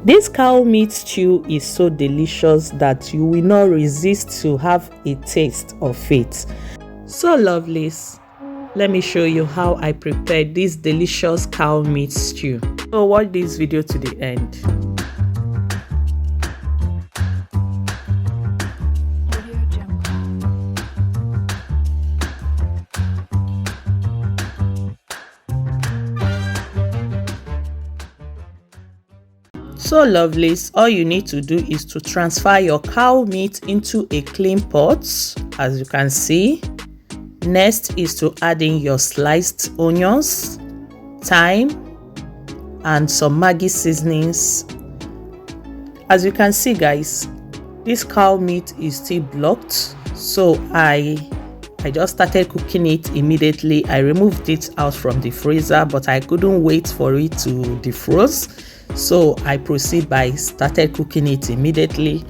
This cow meat stew is so delicious that you will not resist to have a taste of it. So lovelies, let me show you how I prepared this delicious cow meat stew. So watch this video to the end. So lovelies, all you need to do is to transfer your cow meat into a clean pot, as you can see. Next is to add in your sliced onions, thyme, and some Maggi seasonings. As you can see guys, this cow meat is still blocked, so I just started cooking it immediately. I removed it out from the freezer, but I couldn't wait for it to defrost. So I proceed by started cooking it immediately.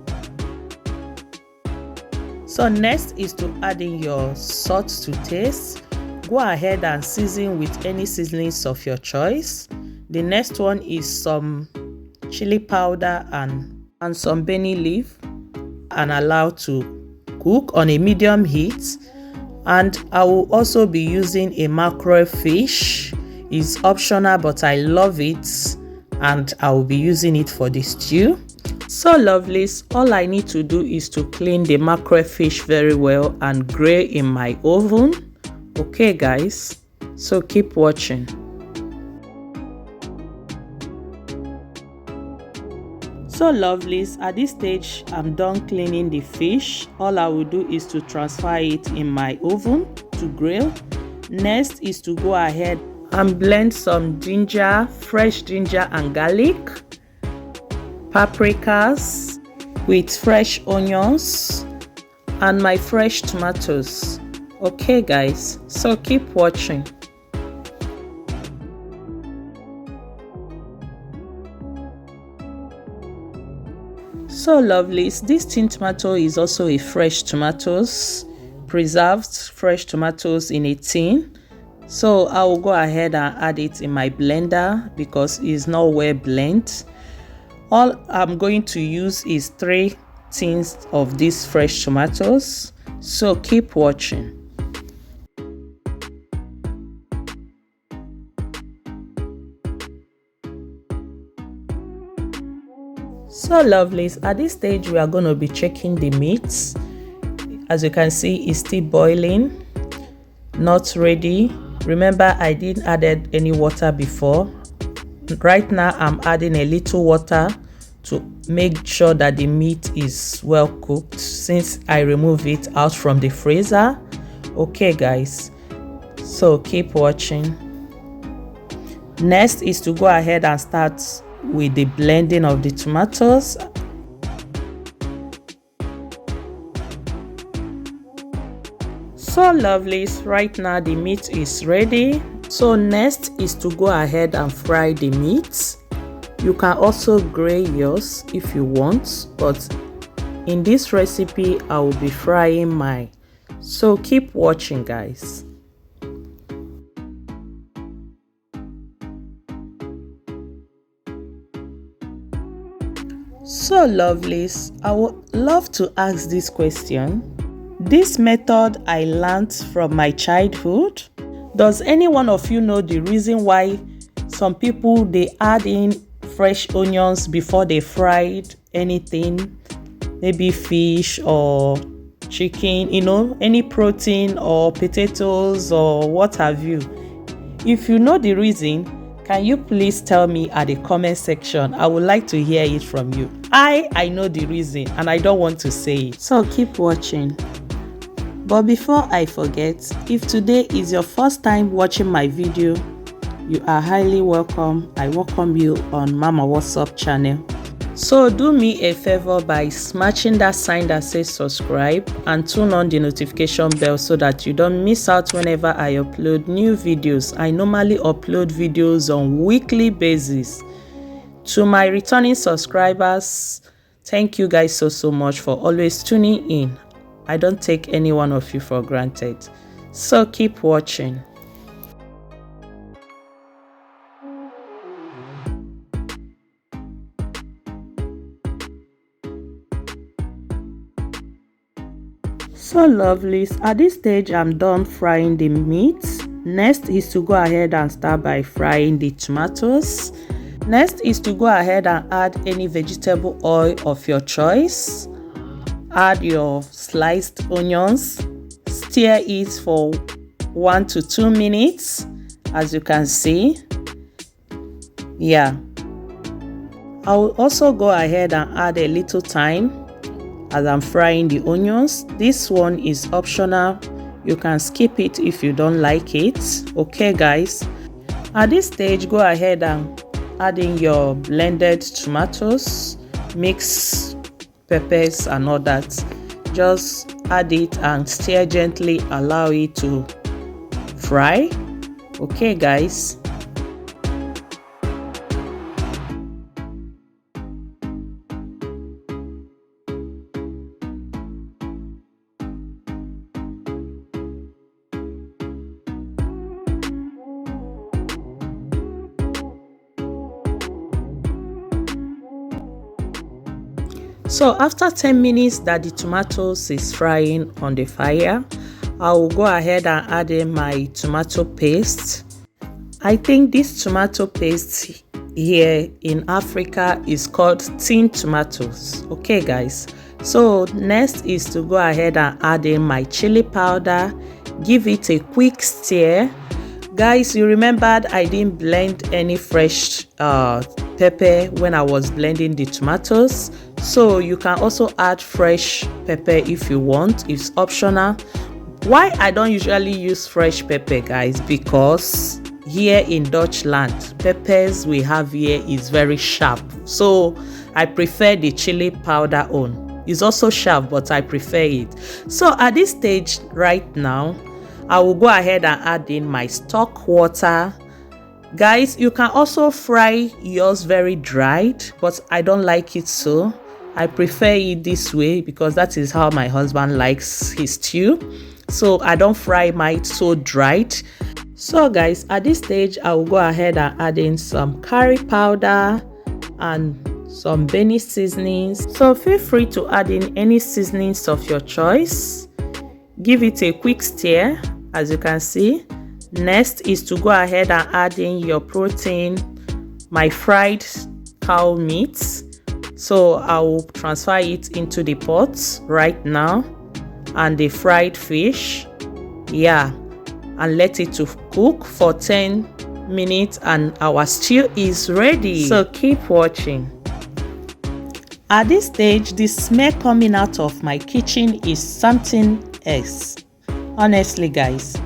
So next is to add in your salt to taste. Go ahead and season with any seasonings of your choice. The next one is some chili powder and some bay leaf, and allow to cook on a medium heat. And I will also be using a mackerel fish. It's optional, but I love it, and I will be using it for the stew. So lovelies, all I need to do is to clean the mackerel fish very well and grill in my oven. Okay guys, so keep watching. So lovelies, at this stage I'm done cleaning the fish. All I will do is to transfer it in my oven to grill. Next is to go ahead and blend some ginger, fresh ginger and garlic, paprikas with fresh onions, and my fresh tomatoes. Okay guys, so keep watching. So lovelies, this tin tomato is also a fresh tomatoes, preserved fresh tomatoes in a tin. So I will go ahead and add it in my blender because it's not well blended. All I'm going to use is 3 tins of these fresh tomatoes. So keep watching. So lovelies, at this stage we are going to be checking the meat. As you can see, it's still boiling, not ready. Remember, I didn't add any water before. Right now I'm adding a little water to make sure that the meat is well cooked since I remove it out from the freezer. Okay guys, so keep watching. Next is to go ahead and start with the blending of the tomatoes. So lovelies, right now the meat is ready. So next is to go ahead and fry the meat. You can also grill yours if you want, but in this recipe I will be frying mine. So keep watching guys. So lovelies, I would love to ask this question. This method I learned from my childhood. Does any one of you know the reason why some people they add in fresh onions before they fried anything? Maybe fish or chicken, you know, any protein or potatoes or what have you. If you know the reason, can you please tell me at the comment section? I would like to hear it from you. I know the reason and I don't want to say it. So keep watching. But before I forget, if today is your first time watching my video, you are highly welcome. I welcome you on Mama What's Up channel. So do me a favor by smashing that sign that says subscribe and turn on the notification bell so that you don't miss out whenever I upload new videos. I normally upload videos on weekly basis. To my returning subscribers, thank you guys so much for always tuning in. I don't take any one of you for granted. So keep watching. So lovelies, at this stage I'm done frying the meat. Next is to go ahead and start by frying the tomatoes. Next is to go ahead and add any vegetable oil of your choice. Add your sliced onions. Stir it for 1 to 2 minutes, as you can see. Yeah. I will also go ahead and add a little thyme as I'm frying the onions. This one is optional. You can skip it if you don't like it. Okay guys, at this stage go ahead and add in your blended tomatoes, mix peppers and all that. Just add it and stir gently, allow it to fry. Okay guys. So after 10 minutes that the tomatoes is frying on the fire, I will go ahead and add in my tomato paste. I think this tomato paste here in Africa is called tinned tomatoes. Okay guys, so next is to go ahead and add in my chili powder. Give it a quick stir. Guys, you remembered I didn't blend any fresh pepper when I was blending the tomatoes, so you can also add fresh pepper if you want. It's optional. Why I don't usually use fresh pepper, guys, because here in Dutchland, peppers we have here is very sharp, so I prefer the chili powder on. It's also sharp, but I prefer it. So at this stage right now, I will go ahead and add in my stock water. Guys, you can also fry yours very dried, but I don't like it so. I prefer it this way because that is how my husband likes his stew. So I don't fry mine so dried. So guys, at this stage I will go ahead and add in some curry powder and some Maggi seasonings. So feel free to add in any seasonings of your choice. Give it a quick stir, as you can see. Next is to go ahead and add in your protein, my fried cow meat. So I will transfer it into the pot right now, and the fried fish, yeah, and let it to cook for 10 minutes and our stew is ready. So keep watching. At this stage, the smell coming out of my kitchen is something else. Honestly guys,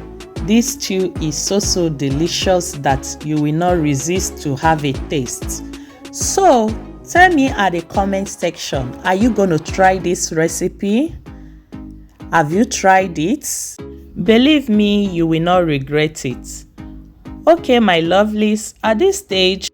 this stew is so delicious that you will not resist to have a taste. So tell me at the comment section, are you going to try this recipe? Have you tried it? Believe me, you will not regret it. Okay my lovelies, at this stage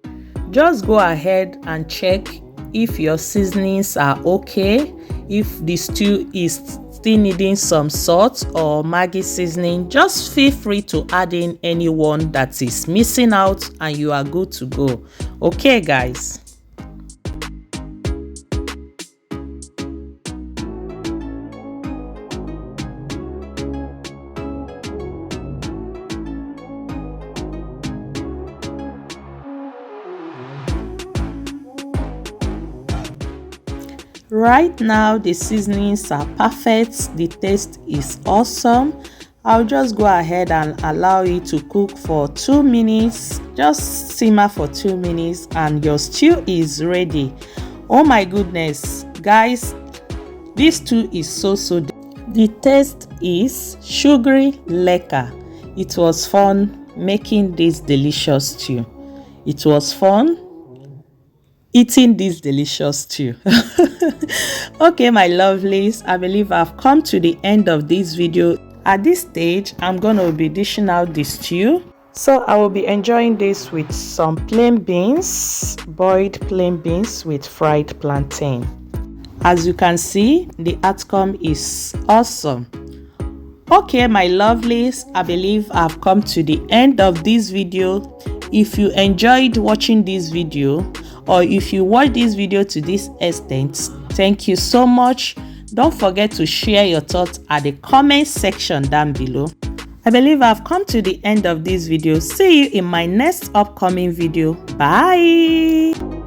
just go ahead and check if your seasonings are okay. If the stew is still needing some salt or Maggi seasoning, just feel free to add in any one that is missing out and you are good to go. Okay guys. Right now the seasonings are perfect, the taste is awesome. I'll just go ahead and allow it to cook for 2 minutes. Just simmer for 2 minutes and your stew is ready. Oh my goodness guys, this stew is so the taste is sugary lekker. It was fun making this delicious stew. It was fun eating this delicious stew. Okay my lovelies, I believe I've come to the end of this video. At this stage I'm gonna be dishing out the stew, so I will be enjoying this with some plain beans, boiled plain beans with fried plantain. As you can see, the outcome is awesome. Okay my lovelies, I believe I've come to the end of this video. If you enjoyed watching this video, or if you watch this video to this extent, thank you so much. Don't forget to share your thoughts at the comment section down below. I believe I've come to the end of this video. See you in my next upcoming video. Bye.